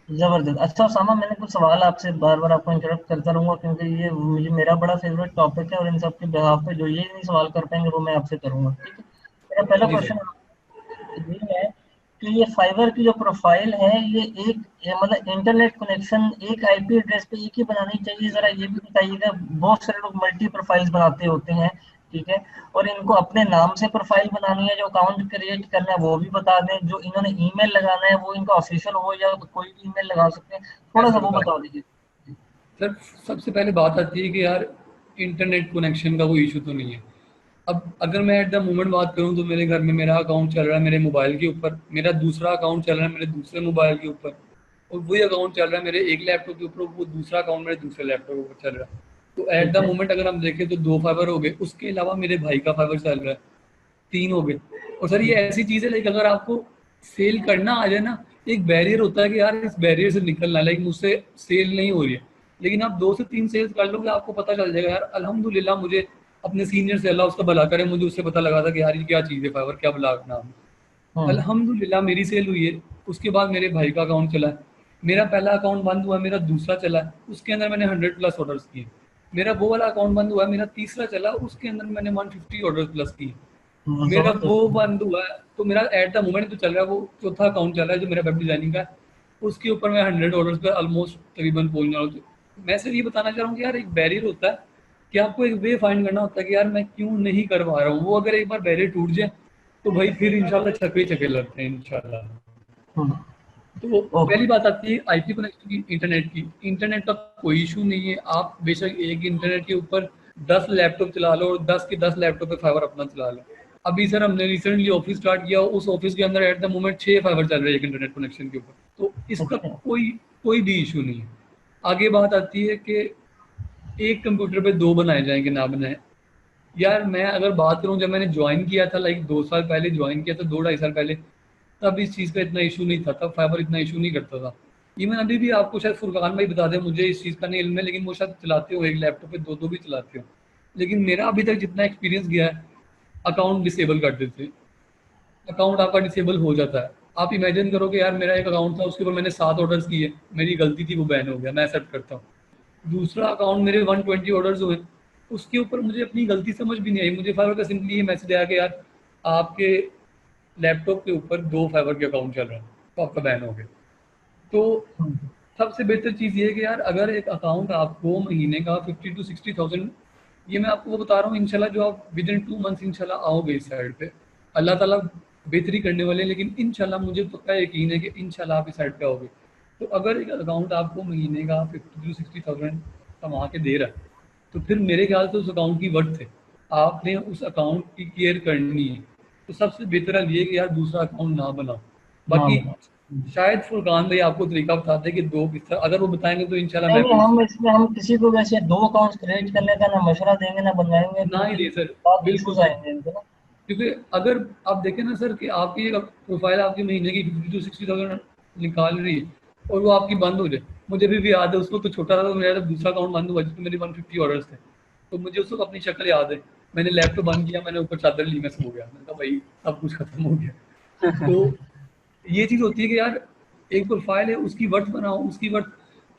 जबरदस्त। अच्छा उसामा, मैंने कुछ सवाल आपसे बार बार आपको इंटरप्ट करता रहूंगा क्योंकि ये मुझे मेरा बड़ा फेवरेट टॉपिक है, और इन सब के बिहाफ पे जो ये नहीं सवाल कर पाएंगे वो मैं आपसे करूंगा, ठीक है। मेरा पहला जी सर। क्वेश्चन ये है कि ये फाइबर की जो प्रोफाइल है ये मतलब इंटरनेट कनेक्शन एक आईपी एड्रेस पे एक ही बनानी चाहिए, जरा ये भी बताइएगा। बहुत सारे लोग मल्टी प्रोफाइल्स बनाते होते हैं, ठीक है। और इनको अपने नाम से प्रोफाइल बनानी है, जो अकाउंट क्रिएट करना है वो भी बता दें, जो इन्होंने ईमेल लगाना है वो इनका ऑफिशियल हो या कोई भी ईमेल लगा सकते हैं, मैं थोड़ा सा सर वो बता बता दीजिए। सर, सबसे पहले बात आती है कि यार इंटरनेट कनेक्शन का कोई इशू तो नहीं है। अब अगर मैं एट द मोमेंट बात करूं तो मेरे घर में मेरा अकाउंट चल रहा है मेरे मोबाइल के ऊपर, मेरा दूसरा अकाउंट चल रहा है मेरे दूसरे मोबाइल के ऊपर, और वही अकाउंट चल रहा है मेरे एक लैपटॉप के ऊपर, वो दूसरा अकाउंट मेरे दूसरे लैपटॉप के ऊपर चल रहा है। तो एट द ठीक है। मोमेंट अगर हम देखें तो दो फाइबर हो गए, उसके अलावा मेरे भाई का फाइबर चल रहा है, तीन हो गए। और सर ये ठीक है। ऐसी चीज है, लाइक अगर आपको सेल करना आ जाए ना, एक बैरियर होता है कि यार इस बैरियर से निकलना, लाइक मुझसे सेल नहीं हो रही है, लेकिन आप दो से तीन सेल्स कर लोगे आपको पता चल जाएगा यार अल्हम्दुलिल्लाह, मुझे अपने सीनियर से, अल्लाह उसका भला करे, मुझे उससे पता लगा था कि यार ये क्या चीज़ है फाइवर, क्या भला नाम है। हम्म। अल्हम्दुलिल्लाह मेरी सेल हुई है। उसके बाद मेरे भाई का अकाउंट चला है, मेरा पहला अकाउंट बंद हुआ, मेरा दूसरा चला है, उसके अंदर मैंने 100+ ऑर्डर्स किए। मेरा वो वाला अकाउंट बंद हुआ, मेरा तीसरा चला, उसके अंदर मैंने 150 ऑर्डर प्लस किए। मेरा वो जबरदस्त। बंद हुआ है, तो मेरा एट द मोमेंट जो चल रहा है वो चौथा अकाउंट चल रहा है जो मेरा वेब डिजाइनिंग का है। उसके ऊपर मैं 100 ऑर्डर्स पे ऑलमोस्ट तकरीबन पहुंच रहा हूँ। तो मैं सिर्फ ये बताना चाह रहा हूँ कि यार एक बैरियर होता है कि आपको एक वे फाइंड करना होता है कि यार मैं क्यों नहीं कर पा रहा हूँ। वो अगर एक बार बैरियर टूट जाए तो भाई फिर इंशाल्लाह छक्के ही छक्के लगते हैं इंशाल्लाह। हम्म। तो ओके। पहली बात आती है आईपी कनेक्शन की, इंटरनेट की। इंटरनेट का कोई इशू नहीं है, आप बेशक एक इंटरनेट के ऊपर 10 लैपटॉप चला लो और 10 के 10 लैपटॉप पे फाइबर अपना चला लो। अभी सर हमने रिसेंटली ऑफिस स्टार्ट किया, उस ऑफिस के अंदर एट द मोमेंट 6 फाइबर चल रहे हैं एक इंटरनेट कनेक्शन के ऊपर। तो इसका अच्छा। कोई कोई भी इशू नहीं है। आगे बात आती है कि एक कंप्यूटर पे दो बनाए जाएंगे ना बनाए। यार मैं अगर बात करूं, जब मैंने ज्वाइन किया था, लाइक 2 साल पहले ज्वाइन किया था, 2 ढाई साल पहले, तब इस चीज़ का इतना इशू नहीं था, तब फाइबर इतना इशू नहीं करता था। इवन अभी भी आपको शायद फुरकान भाई बता दें, मुझे इस चीज़ का नहीं इल्म है, लेकिन वो शायद चलाते हो एक लैपटॉप पे दो दो भी चलाते हो। लेकिन मेरा अभी तक जितना एक्सपीरियंस गया है, अकाउंट डिसेबल कर देते हैं, अकाउंट आपका डिसेबल हो जाता है। आप इमेजिन करो कि यार मेरा एक अकाउंट था, उसके ऊपर मैंने 7 ऑर्डर्स किए, मेरी गलती थी, वो बैन हो गया, मैं एक्सेप्ट करता हूँ। दूसरा अकाउंट मेरे 120 ऑर्डर्स हुए, उसके ऊपर मुझे अपनी गलती समझ भी नहीं आई, मुझे फाइवर का सिंपली ये मैसेज आया कि यार आपके लैपटॉप के ऊपर दो फाइवर के अकाउंट चल रहा है, तो आपका बैन हो गया। तो हम्म। सबसे बेहतर चीज़ ये है कि यार अगर एक अकाउंट आपको महीने का 50 to 60 थाउजेंड, ये मैं आपको वो बता रहा हूँ इंशाल्लाह, जो आप विद इन 2 मंथ्स इंशाल्लाह आओगे इस साइड पे, अल्लाह ताला बेहतरी करने वाले हैं, लेकिन इंशाल्लाह मुझे पक्का यकीन है कि इंशाल्लाह आप इस साइड पे आओगे। तो अगर एक अकाउंट आपको महीने का 50 to 60 थाउजेंड कमा के दे रहा है, तो फिर मेरे ख्याल से उस अकाउंट की वर्थ है, आपने उस अकाउंट की केयर करनी है। तो सबसे बेहतर है ये कि यार दूसरा अकाउंट ना बनाओ। ना बाकी बना। शायद फुरकान भाई आपको तरीका बताते हैं कि दो किस तरह, अगर वो बताएंगे तो इंशाल्लाह नहीं मैं नहीं, भी हम उसी इसमें हम किसी को वैसे दो अकाउंट्स क्रिएट करने का ना मशवरा देंगे ना बनवाएंगे, ना ही क्योंकि दे सर, बहुत बिल्कुल इश्यूज भी। आएंगे इनको ना। क्योंकि अगर आप देखें ना सर कि आपकी एक प्रोफाइल आपके महीने की 50 to 60 थाउजेंड निकाल रही है, और वो आपकी बंद हो जाए। मुझे भी याद है, उसको तो छोटा था, तो मेरा जब दूसरा अकाउंट बंद हुआ जिसमें मेरे 150 ऑर्डर्स थे, तो मुझे उस वक्त अपनी शक्ल याद है। मैंने लैपटॉप बंद किया, मैंने ऊपर चादर ली, मैं सो गया, मैंने कहा भाई सब कुछ खत्म हो गया। तो ये चीज़ होती है कि यार एक प्रोफाइल है, उसकी वर्थ बनाओ, उसकी वर्थ।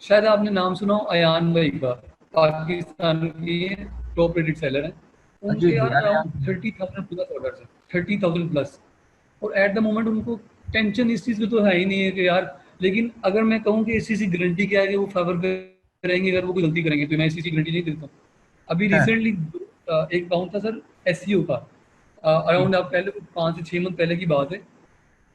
शायद आपने नाम सुना हो अयान भाई का, पाकिस्तान की टॉप रेटेड सेलर है। जी उनके जी, यार अरे अराउंड यार। 30,000+ ऑर्डर्स है, 30,000+। और एट द मोमेंट उनको टेंशन इस चीज़ की तो है ही नहीं है कि यार, लेकिन अगर मैं कहूँ कि इस चीज़ की गारंटी क्या है कि वो फेवर पे रहेंगे, अगर वो कोई गलती करेंगे, तो मैं इस चीज़ की गारंटी नहीं देता। अभी हाँ। रिसेंटली एक अकाउंट था सर, एसईओ का, ठीक। अराउंड आप पहले 5 से 6 मंथ पहले की बात है।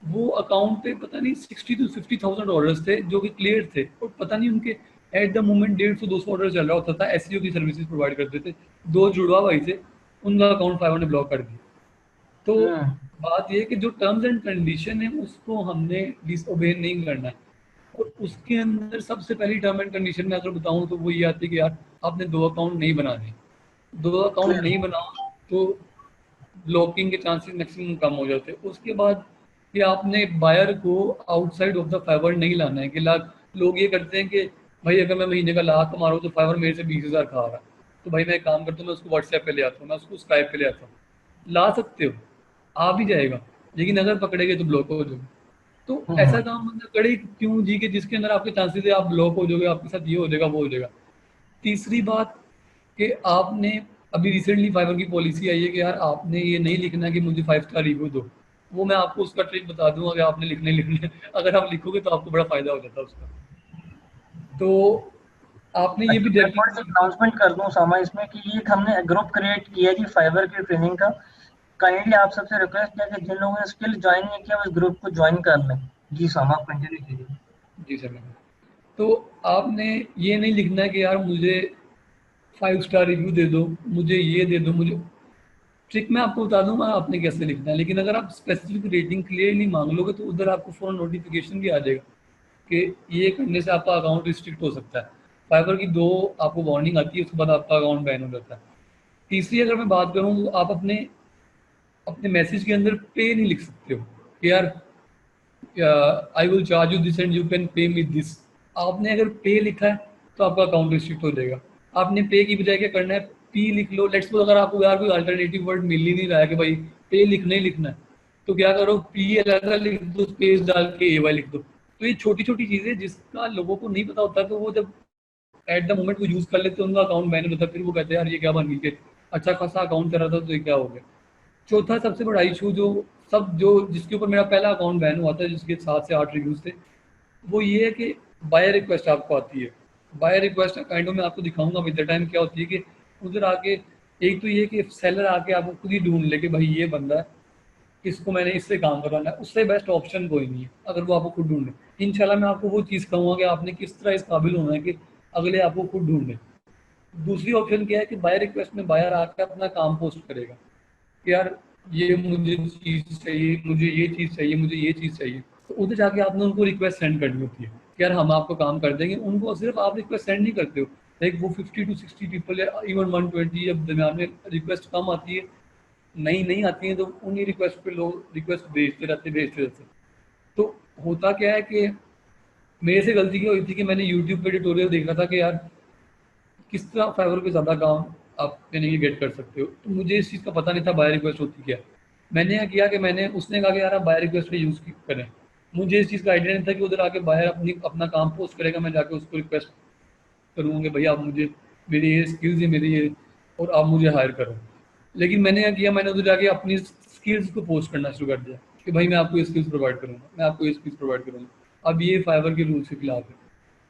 वो अकाउंट पे पता नहीं 60 to 50 थाउजेंड ऑर्डर्स थे जो कि क्लियर थे, और पता नहीं उनके एट द मोमेंट 150 200 ऑर्डर चल रहा होता था, एसईओ की सर्विसेज प्रोवाइड करते थे। दो जुड़वा भाई थे, उनका अकाउंट फाइवर ने ब्लॉक कर दिया। तो हम्म। बात ये है कि जो टर्म्स एंड कंडीशन है उसको हमने डिसओबे नहीं करना है। और उसके अंदर सबसे पहली टर्म एंड कंडीशन में अगर बताऊं तो वो ये आती है कि यार आपने दो अकाउंट नहीं बनाने। दो अकाउंट नहीं बनाओ तो ब्लॉकिंग के चांसेस मैक्सिमम कम हो जाते हैं। उसके बाद कि आपने बायर को आउटसाइड ऑफ द फाइवर नहीं लाना है, कि लोग ये करते हैं कि भाई अगर मैं महीने का लाख कमा रहा हूँ तो फाइवर मेरे से 20,000 खा रहा है, तो भाई मैं एक काम करता हूँ, मैं उसको व्हाट्सएप पे ले आता हूँ, मैं उसको स्काइप पे ले आता हूँ। ला सकते हो, आ भी जाएगा, लेकिन अगर पकड़ेगे तो ब्लॉक हो जाओगे। तो ऐसा काम बंदा करे क्यों जी, के जिसके अंदर आपके चांसेस है आप ब्लॉक हो जाओगे, आपके साथ ये हो जाएगा, वो हो जाएगा। तीसरी बात कि आपने अभी रिसेंटली फाइवर की पॉलिसी आई है कि यार आपने ये नहीं लिखना है कि मुझे 5 स्टार रिव्यू दो। वो मैं आपको उसका ट्रिक बता दूंगा कि आपने लिखने अगर आप लिखोगे तो आपको बड़ा फायदा हो जाता है उसका। तो आपने ये भी अच्छा, मैं डायरेक्टली थोड़ी सी अनाउंसमेंट कर दूं सामा इसमें कि ये एक हमने ग्रुप क्रिएट किया जी फाइवर की ट्रेनिंग का। काइंडली आप सबसे रिक्वेस्ट है कि जिन लोगों ने स्किल ज्वाइन नहीं किया वो इस ग्रुप को ज्वाइन कर लें। जी सामा, आप कंटिन्यू कीजिए। जी सर। तो आपने ये नहीं लिखना है कि यार मुझे 5 स्टार रिव्यू दे दो, मुझे ये दे दो, मुझे ट्रिक मैं आपको बता दूंगा आपने कैसे लिखना है। लेकिन अगर आप स्पेसिफिक रेटिंग क्लियरली मांग लोगे तो उधर आपको फौरन नोटिफिकेशन भी आ जाएगा कि ये करने से आपका अकाउंट रिस्ट्रिक्ट हो सकता है। फाइवर की 2 आपको वार्निंग आती है, उसके बाद आपका अकाउंट बैन हो जाता है। तीसरी अगर मैं बात करूँ तो आप अपने अपने मैसेज के अंदर पे नहीं लिख सकते हो कि यार I will charge you this and you can pay me this. आपने अगर पे लिखा है तो आपका अकाउंट रिस्ट्रिक्ट हो जाएगा। आपने पे की बजाय क्या करना है, पी लिख लो। लेट्स सपोज अगर आपको यार कोई अल्टरनेटिव वर्ड मिल ही नहीं रहा है कि भाई पे लिखना ही लिखना है, तो क्या करो, पी अलग लिख दो, स्पेस डाल के ए वाई लिख दो। तो ये छोटी छोटी चीजें जिसका लोगों को नहीं पता होता, तो वो जब एट द मोमेंट वो यूज कर लेते हैं उनका अकाउंट बैन हो जाता है। फिर वो कहते हैं यार ये क्या बन गई कि अच्छा खासा अकाउंट कर रहा था तो ये क्या हो गया। चौथा सबसे बड़ा इशू जो जिसके ऊपर मेरा पहला अकाउंट बैन हुआ था, जिसके 7 से 8 रिव्यूज थे, वो ये है कि बायर रिक्वेस्ट आपको आती है। बायर रिक्वेस्ट काइंड ऑफ मैं आपको दिखाऊंगा विद द टाइम क्या होती है कि उधर आके एक तो ये कि सेलर आके आपको खुद ही ढूंढ ले कि भाई ये बंदा है, इसको मैंने इससे काम करवाना है। उससे बेस्ट ऑप्शन कोई नहीं है अगर वो आपको खुद ढूंढे। इंशाल्लाह मैं आपको वो चीज़ कहूँगा कि आपने किस तरह इस काबिल होना है कि अगले आपको खुद ढूंढे। दूसरी ऑप्शन क्या है कि बायर रिक्वेस्ट में बायर आकर अपना काम पोस्ट करेगा कि यार ये मुझे चीज़ चाहिए, मुझे ये चीज़ चाहिए, मुझे ये चीज़ चाहिए। तो उधर जाके आपने उनको रिक्वेस्ट सेंड करनी होती है कि यार हम आपको काम कर देंगे। उनको सिर्फ आप रिक्वेस्ट सेंड नहीं करते हो, लाइक वो 50 to 60 पीपल या इवन 120 जब दरमियान में रिक्वेस्ट कम आती है, नई नहीं आती है, तो उन्हीं रिक्वेस्ट पे लोग रिक्वेस्ट भेजते रहते। तो होता क्या है कि मेरे से गलती क्या हुई थी कि मैंने यूट्यूब पे ट्यूटोरियल देखा था कि यार किस तरह फाइवर पे ज़्यादा काम आप यानी कि गेट कर सकते हो। तो मुझे इस चीज़ का पता नहीं था बायर रिक्वेस्ट होती क्या है। मैंने क्या किया कि मैंने उसने कहा कि यार आप बायर रिक्वेस्ट पे यूज़ करें। मुझे इस चीज़ का आइडिया नहीं था कि उधर आके बायर अपना काम पोस्ट करेगा, मैं जाके उसको रिक्वेस्ट करूँगा कि भैया आप मुझे मेरी ये स्किल्स है मेरी ये, और आप मुझे हायर करो। लेकिन मैंने क्या किया, मैंने उधर जाके अपनी स्किल्स को पोस्ट करना शुरू कर दिया कि भाई मैं आपको ये स्किल्स प्रोवाइड करूँगा, मैं आपको ये स्किल्स प्रोवाइड करूँगा। अब ये फाइवर के रूल्स के खिलाफ है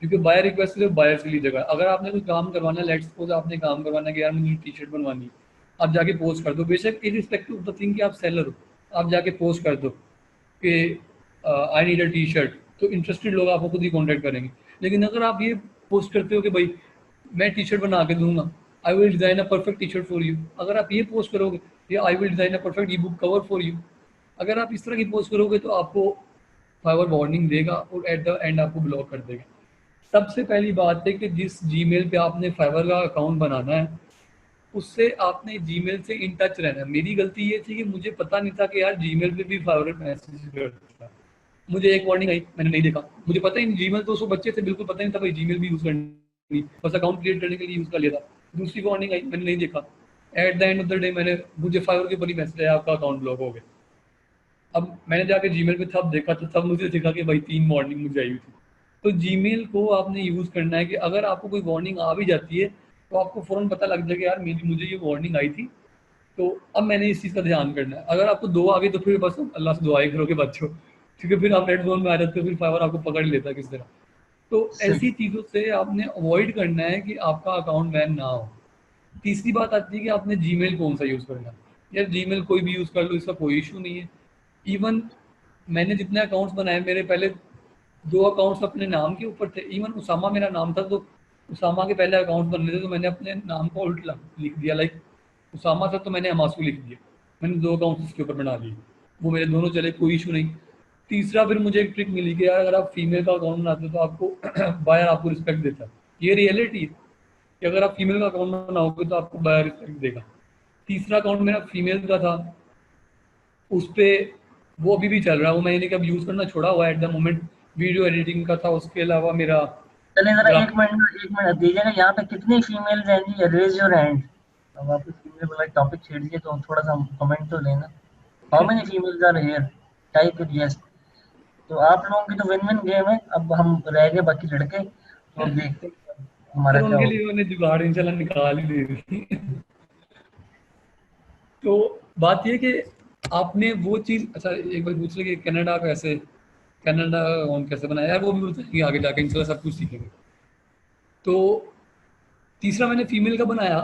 क्योंकि बायर रिक्वेस्ट सिर्फ बायर के लिए जगह है। अगर आपने कोई काम करवाना है, लेट्स सपोज आपने काम करवाना है कि यार मुझे टी शर्ट बनवानी है, आप जाके पोस्ट कर दो। बेशक इरिस्पेक्टिव ऑफ द थिंग कि आप सेलर हो, आप जाके पोस्ट कर दो कि I need a T shirt, तो इंटरेस्टेड लोग आपको खुद ही कॉन्टैक्ट करेंगे। लेकिन अगर आप ये पोस्ट करते हो कि भाई मैं टी शर्ट बना के दूंगा, I will design a perfect T shirt for you, अगर आप ये पोस्ट करोगे या I will design a perfect E book cover for you, अगर आप इस तरह की पोस्ट करोगे तो आपको फाइवर वार्निंग देगा और एट द एंड आपको ब्लॉक कर देगा। सबसे पहली बात है कि जिस जीमेल पे आपने फाइवर का अकाउंट बनाना है उससे आपने जीमेल से इन टच रहना है। मेरी गलती ये थी कि मुझे पता नहीं था कि यार जीमेल पे भी फाइवर मैसेज करता है। मुझे एक वार्निंग आई, मैंने नहीं देखा, मुझे पता ही नहीं, जीमेल तो उसको बच्चे से बिल्कुल पता नहीं था भाई जीमेल भी यूज़ करनी, बस अकाउंट क्रिएट करने के लिए यूज़ कर लिया था। दूसरी वार्निंग आई, मैंने नहीं देखा। At the end of the day मुझे फाइवर के ऊपर ही मैसेज आया आपका अकाउंट ब्लॉक हो गया। अब मैंने जाके जीमेल पे तब देखा तो तब मुझे दिखा कि भाई 3 वार्निंग मुझे आई हुई थी। तो जीमेल को आपने यूज़ करना है कि अगर आपको कोई वार्निंग आ भी जाती है तो आपको फ़ौरन पता लग जाएगा यार मेरी मुझे ये वार्निंग आई थी, तो अब मैंने इस चीज़ का ध्यान करना है। अगर आपको 2 आ गई तो फिर बस अल्लाह से दुआएं करो कि बच्चों, क्योंकि फिर आप रेड जोन में आ जाते हो, फिर फाइवर आपको पकड़ लेता है किस तरह। तो सही। ऐसी चीज़ों से आपने अवॉइड करना है कि आपका अकाउंट बैन ना हो। तीसरी बात आती है कि आपने जीमेल कौन सा यूज़ करना है। यार जीमेल कोई भी यूज़ कर लो, इसका कोई इशू नहीं है। इवन मैंने जितने अकाउंट्स बनाए, मेरे पहले 2 अकाउंट्स अपने नाम के ऊपर थे। इवन उसामा मेरा नाम था, तो उसामा के पहले अकाउंट बनने थे तो मैंने अपने नाम को उल्ट लिख दिया, लाइक उसामा था तो मैंने हमासू लिख दिया। मैंने 2 अकाउंट्स इसके ऊपर बना लिए, वो मेरे दोनों चले, कोई इशू नहीं। तीसरा फिर मुझे एक ट्रिक मिली कि यार अगर आप फीमेल का अकाउंट बनाते हो तो आपको बायर आपको रिस्पेक्ट देता है। ये रियलिटी है कि अगर आप फीमेल का अकाउंट बनाओगे तो आपको बायर रिस्पेक्ट देगा। तीसरा अकाउंट मेरा फीमेल का था, उस पे वो अभी भी चल रहा है, वो मैंने कब यूज़ करना छोड़ा हुआ है at the moment. Video editing का था, उसके अलावा मेरा चलिए जरा ग्राफ। 1 मिनट दीजिएगा। यहाँ पे कितनी फीमेल हैं जी? Raise your hand. अब आपने फीमेल वाला टॉपिक छेड़ दिया तो थोड़ा सा कमेंट तो लेना। How many females are here? Type it yes. तो आप लोगों की तो विन विन गेम है। अब हम रह गए बाकी लड़के, तो अब देखते हैं हमारा पर क्या उनके होगा। लिए मैंने जुगाड़ इंशाल्लाह निकाल ही दे दी। तो बात ये कि आपने वो चीज़, अच्छा एक बार पूछ रहे कि कनाडा कैसे, कनाडा अकाउंट कैसे बनाया, यार वो भी बताएंगे आगे जाके इंशाल्लाह, सब कुछ सीखेंगे। तो तीसरा मैंने फीमेल का बनाया।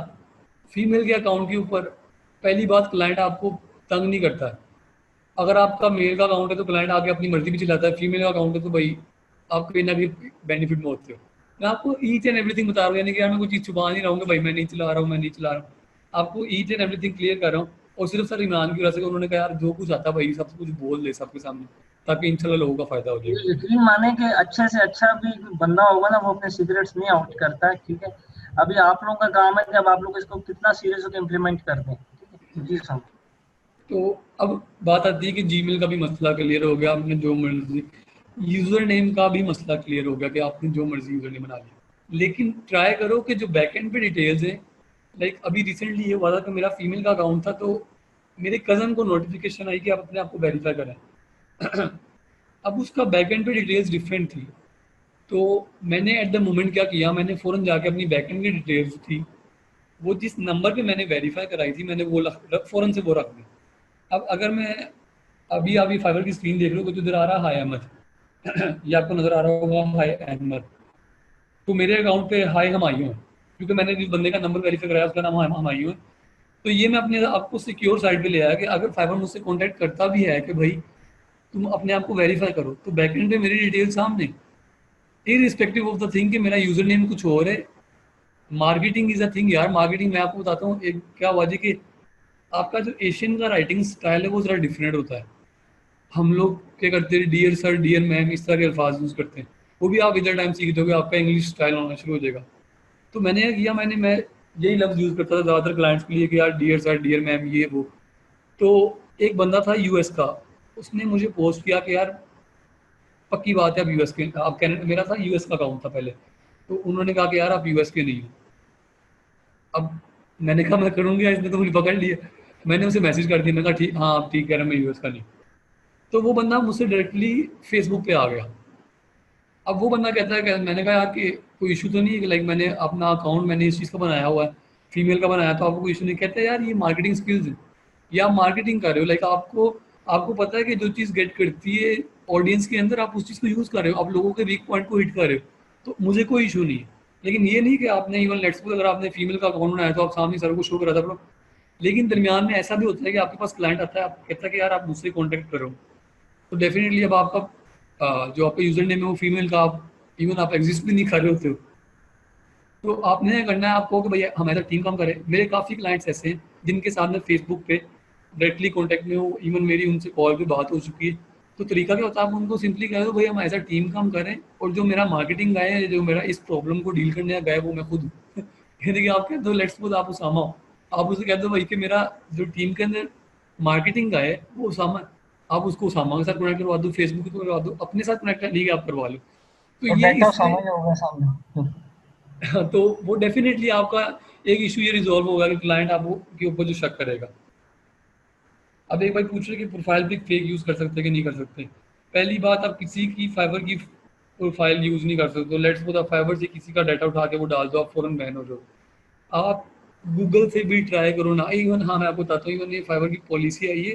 फीमेल के अकाउंट के ऊपर पहली बात, क्लाइंट आपको तंग नहीं करता है। अगर आपका मेल का अकाउंट है तो क्लाइंट आके अपनी मर्जी भी चलाता है, फीमेल का अकाउंट है तो भाई आप कहीं ना कहीं बेनिफिट में होते हो। मैं आपको ईच एंड एवरीथिंग बता रहा हूँ, यानी कि यार मैं कोई चीज़ छुपा नहीं रहा हूँ कि भाई मैं नहीं चला रहा हूँ, मैं नहीं चला रहा हूँ। आपको ईच एंड एवरीथिंग क्लियर कर रहा हूँ। और सिर्फ सर इमरान की वजह से उन्होंने कहा यार जो कुछ आता है भाई सब कुछ बोल दे सबके सामने, ताकि इंशाल्लाह लोगों का फायदा हो ये जाएगा। यकीन माने कि अच्छे से अच्छा भी बंदा होगा ना, वो अपने सीक्रेट्स नहीं आउट करता है, ठीक है। अभी आप लोगों का काम है कि अब आप लोग इसको कितना सीरियस होकर इम्प्लीमेंट करते हैं, ठीक है जी सर। तो अब बात आती है कि जीमेल का भी मसला क्लियर हो गया, आपने जो मर्जी यूजर नेम का भी मसला क्लियर हो गया कि आपने जो मर्जी यूजर नेम बना लिया। लेकिन ट्राई करो कि जो बैकएंड पे डिटेल्स हैं, लाइक अभी रिसेंटली ये हुआ था कि मेरा फीमेल का अकाउंट था, तो मेरे कज़न को नोटिफिकेशन आई कि आप अपने आप को वेरीफाई करें। अब उसका बैकएंड पे डिटेल्स डिफरेंट थी। तो मैंने एट द मोमेंट क्या किया, मैंने फ़ौरन जाके अपनी बैकएंड की डिटेल्स थी, वो जिस नंबर पे मैंने वेरीफाई कराई थी, मैंने वो फ़ौरन से वो रख दी। अब अगर मैं अभी आप ये फाइबर की स्क्रीन देख रहे हो तो इधर आ रहा हाय अहमद, ये आपको नजर आ रहा होगा हाय अहमद। तो मेरे अकाउंट पे हाय हमायूं है, क्योंकि मैंने जिस बंदे का नंबर वेरीफाई कराया उसका नाम हमायूं है। तो ये मैं अपने आपको सिक्योर साइड पे ले आया कि अगर फाइबर मुझसे कांटेक्ट करता भी है कि भाई तुम अपने आप को वेरीफाई करो, तो बैकएंड पे मेरी डिटेल सामने, इरिस्पेक्टिव ऑफ द थिंग कि मेरा यूजर नेम कुछ और है। मार्केटिंग इज अ थिंग यार, मार्केटिंग मैं आपको बताता हूँ, एक क्या हुआ जी कि आपका जो एशियन का राइटिंग स्टाइल है वो जरा डिफरेंट होता है। हम लोग क्या करते हैं, डियर सर डियर मैम इस तरह के अल्फाज यूज़ करते हैं। वो भी आप इधर टाइम सीख दोगे आपका इंग्लिश स्टाइल होना शुरू हो जाएगा। तो मैंने क्या किया, मैं यही लफ्ज़ यूज़ करता था ज़्यादातर क्लाइंट्स के लिए कि यार डियर सर डियर मैम ये वो। तो एक बंदा था यूएस का, उसने मुझे पोस्ट किया कि यार पक्की बात है आप यूएस के, आप कैनेडा, मेरा था यूएस का अकाउंट था पहले। तो उन्होंने कहा कि यार आप यूएस के नहीं हो। अब मैंने कहा मैं करूँगा, इसने तो मुझे पकड़ लिया। मैंने उसे मैसेज कर दिया, मैंने कहा ठीक, हाँ आप ठीक कह रहे हैं, मैं यूएस का नहीं। तो वो बंदा मुझसे डायरेक्टली फेसबुक पे आ गया। अब वो बंदा कहता है कि मैंने कहा यार कि कोई इशू तो नहीं है कि लाइक मैंने अपना अकाउंट मैंने इस चीज़ का बनाया हुआ है, फीमेल का बनाया, तो आपको कोई इशू नहीं। कहते यार ये मार्केटिंग स्किल्स है, या आप मार्केटिंग कर रहे हो, लाइक आपको आपको पता है कि जो चीज़ गेट करती है ऑडियंस के अंदर, आप उस चीज़ को यूज़ कर रहे हो, आप लोगों के वीक पॉइंट को हिट कर रहे हो, तो मुझे कोई इशू नहीं है। लेकिन ये नहीं कि आपने इवन लेट्स सपोज अगर आपने फीमेल का अकाउंट बनाया तो आप सामने सर को शो करा था। लेकिन दरमियान में ऐसा भी होता है कि आपके पास क्लाइंट आता है, आप कहता है कि यार आप मुझसे कॉन्टैक्ट करो, तो डेफिनेटली अब आपका जो आपका यूजर नेम है वो फीमेल का, आप इवन आप एग्जिस्ट भी नहीं कर रहे होते हो। तो आपने क्या करना है, आपको कि भैया हम ऐसा टीम काम करें। मेरे काफ़ी क्लाइंट्स ऐसे हैं जिनके साथ मैं फेसबुक पे डायरेक्टली कॉन्टैक्ट में हूँ, इवन मेरी उनसे कॉल पे बात हो चुकी है। तो तरीका क्या होता है, आप उनको सिंपली कह दो भैया हम ऐसा टीम काम करें, और जो मेरा मार्केटिंग गाय है, जो मेरा इस प्रॉब्लम को डील करने का गाय है, वो मैं खुद हूँ। यानी कि आप कह दो लेट्स सपोज आप उसामा हो, आप उसे कह दो भाई कि मेरा जो टीम के अंदर मार्केटिंग गाय है वो उसामा है। आप उसको उसामा के साथ कनेक्ट करवा दो, फेसबुक पे करवा दो, अपने साथ कनेक्ट नहीं कि आप करवा लो। तो और ये बैठा इससे समझ होगा सामने। तो वो डेफिनेटली आपका एक इशू ये रिजॉल्व होगा कि क्लाइंट आपको के ऊपर जो शक करेगा। अब एक भाई पूछ रहे कि प्रोफाइल भी फेक यूज़ कर सकते हैं कि नहीं कर सकते। पहली बात, आप किसी की फाइबर की प्रोफाइल यूज़ नहीं कर सकते। तो लेट्स सपोज आप फाइबर से किसी का डाटा उठा के वो डाल दो, आप फौरन बैन हो जाओ। आप गूगल से भी ट्राई करो ना, इवन हाँ मैं आपको बताता हूँ, इवन ये फाइबर की पॉलिसी आई है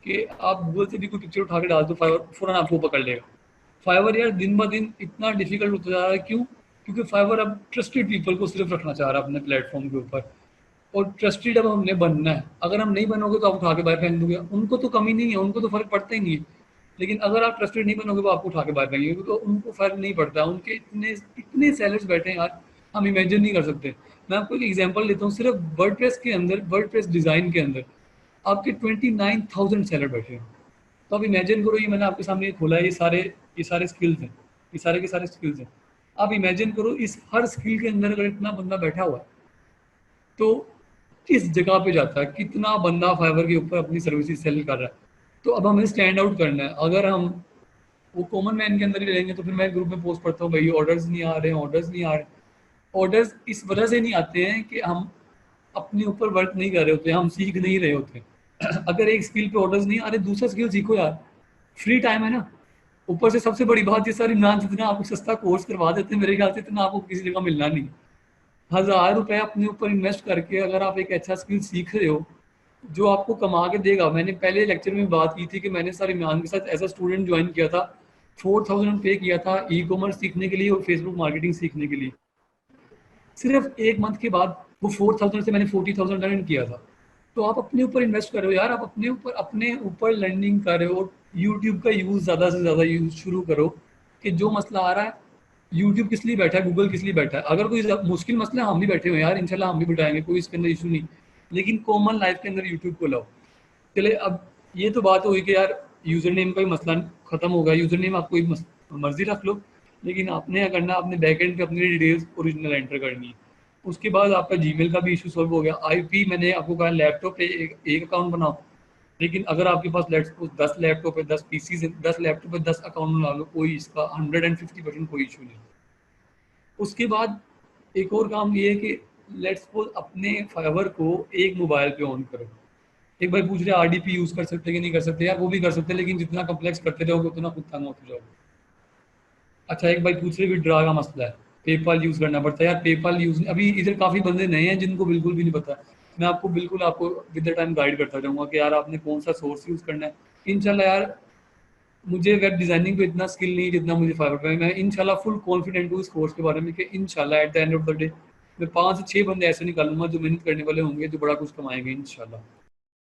कि आप गूगल से भी कोई पिक्चर उठा के डाल दो, फाइबर फौरन आपको पकड़ लेगा। फाइवर यार दिन ब दिन इतना डिफिकल्ट होता जा रहा है, क्यों? क्योंकि फाइवर अब ट्रस्टेड पीपल को सिर्फ रखना चाह रहा है अपने प्लेटफॉर्म के ऊपर। और ट्रस्टेड अब हमने बनना है, अगर हम नहीं बनोगे तो आप उठा के बाहर फेंक दोगे। उनको तो कमी नहीं है, उनको तो फर्क पड़ता ही नहीं है। लेकिन अगर आप ट्रस्टेड नहीं बनोगे तो आपको उठा के बाहर फेंकेंगे, तो उनको फर्क नहीं पड़ता। उनके इतने इतने सेलर्स बैठे हैं यार, हम इमेजिन नहीं कर सकते। मैं आपको एक एग्जांपल देता हूँ, सिर्फ वर्डप्रेस के अंदर, वर्डप्रेस डिजाइन के अंदर आपके 29,000 सेलर बैठे हैं। तो आप इमेजिन करो, ये मैंने आपके सामने ये खोला है, ये सारे स्किल्स हैं, ये सारे के सारे स्किल्स हैं। आप इमेजिन करो इस हर स्किल के अंदर अगर इतना बंदा बैठा हुआ है, तो किस जगह पे जाता है, कितना बंदा फाइवर के ऊपर अपनी सर्विसेज सेल कर रहा है। तो अब हमें स्टैंड आउट करना है। अगर हम वो कॉमन मैन के अंदर ही रहेंगे तो फिर मैं ग्रुप में पोस्ट पढ़ता हूँ भाई ऑर्डर्स नहीं आ रहे हैं, ऑर्डर्स नहीं आ रहे। ऑर्डर्स इस वजह से नहीं आते हैं कि हम अपने ऊपर वर्क नहीं कर रहे होते, हम सीख नहीं रहे होते। अगर एक स्किल पे ऑर्डर्स नहीं आ रहे, दूसरा स्किल सीखो यार, फ्री टाइम है ना। ऊपर से सबसे बड़ी बात ये सर, इमरान जितना आपको सस्ता कोर्स करवा देते हैं मेरे ख्याल से इतना आपको किसी जगह मिलना नहीं। 1000 रुपए अपने ऊपर इन्वेस्ट करके अगर आप एक अच्छा स्किल सीख रहे हो जो आपको कमा के देगा। मैंने पहले लेक्चर में बात की थी कि मैंने सर इमरान के साथ एज अ स्टूडेंट ज्वाइन किया था, 4000 पे किया था ई कॉमर्स सीखने के लिए और फेसबुक मार्केटिंग सीखने के लिए। सिर्फ एक मंथ के बाद वो 4000 से मैंने 40,000 अर्न किया था। तो आप अपने ऊपर इन्वेस्ट कर रहे हो यार, आप अपने ऊपर लर्निंग कर रहे हो। यूट्यूब का यूज़ ज़्यादा से ज़्यादा यूज शुरू करो कि जो मसला आ रहा है, यूट्यूब किस लिए बैठा है, गूगल किस लिए बैठा है। अगर कोई मुश्किल मसला है हम भी बैठे हुए हैं यार, इंशाल्लाह हम भी बताएंगे, कोई इसके अंदर इशू नहीं। लेकिन कॉमन लाइफ के अंदर यूट्यूब को लाओ। चले अब ये तो बात हुई कि यार यूज़र नेम का भी मसला खत्म होगा, यूज़र नेम आप कोई मर्जी रख लो, लेकिन आपने क्या करना, अपने बैकएंड पे अपनी डिटेल्स ओरिजिनल एंटर करनी है। उसके बाद आपका जीमेल का भी इशू सॉल्व हो गया। आईपी मैंने आपको कहा लैपटॉप पे एक अकाउंट बनाओ, लेकिन अगर आपके पास लेट्स सपोज 10 लैपटॉप है, 10 पीसी है, 10 लैपटॉप है, 10 अकाउंट बना लो, कोई इसका 150% कोई इशू नहीं। उसके बाद एक और काम ये है कि लेट्स सपोज अपने फाइवर को एक मोबाइल पे ऑन करो। एक भाई पूछ रहे आरडीपी यूज कर सकते कि नहीं कर सकते, यार वो भी कर सकते, लेकिन जितना कम्प्लेक्स करते रहोगे उतना खुद तंग होते जाओगे। अच्छा एक भाई पूछ रहे विड्रॉ का मसला है, पेपाल यूज करना पड़ता है। यार पेपाल यूज अभी इधर काफी बंदे नए हैं जिनको बिल्कुल भी नहीं पता। मैं आपको विद द टाइम गाइड करता जाऊंगा कि यार आपने कौन सा सोर्स यूज करना है। इंशाल्लाह यार मुझे वेब डिजाइनिंग पे इतना स्किल नहीं जितना मुझे फाइवर पे। मैं इंशाल्लाह फुल कॉन्फिडेंट हूँ इस कोर्स के बारे में कि इंशाल्लाह at the end of the day मैं 5 से 6 बंदे ऐसे निकालूंगा जो मेहनत करने वाले होंगे, जो बड़ा कुछ कमाएंगे इंशाल्लाह।